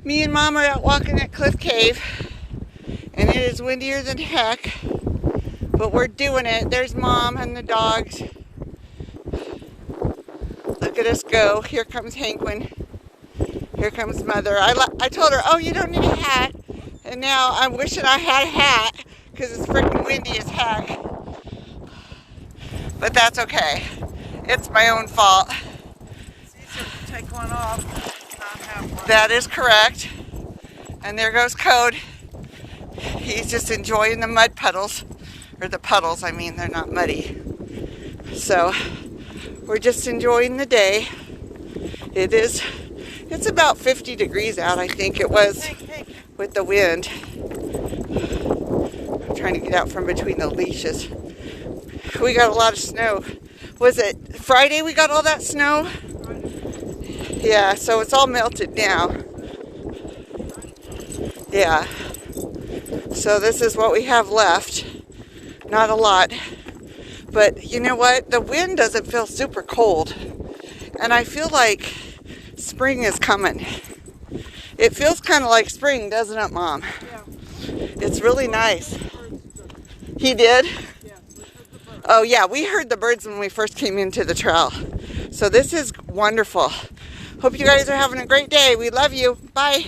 Me and Mom are out walking at Cliff Cave, and it is windier than heck, but we're doing it. There's Mom and the dogs. Look at us go. Here comes Hankwin. Here comes Mother. I told her, oh, you don't need a hat. And now I'm wishing I had a hat because it's freaking windy as heck. But that's okay. It's my own fault. It's easier to take one off than not have one. That is correct. And there goes Code. He's just enjoying the mud puddles. Or the puddles, I mean, they're not muddy. So, we're just enjoying the day. It's about 50 degrees out, I think it was, with the wind. I'm trying to get out from between the leashes. We got a lot of snow. Was it Friday we got all that snow? Yeah, so it's all melted now. Yeah. So this is what we have left. Not a lot. But you know what? The wind doesn't feel super cold. And I feel like spring is coming. It feels kind of like spring, doesn't it, Mom? Yeah. It's really nice. He did? Yeah. Oh yeah, we heard the birds when we first came into the trail. So this is wonderful. Hope you guys are having a great day. We love you. Bye.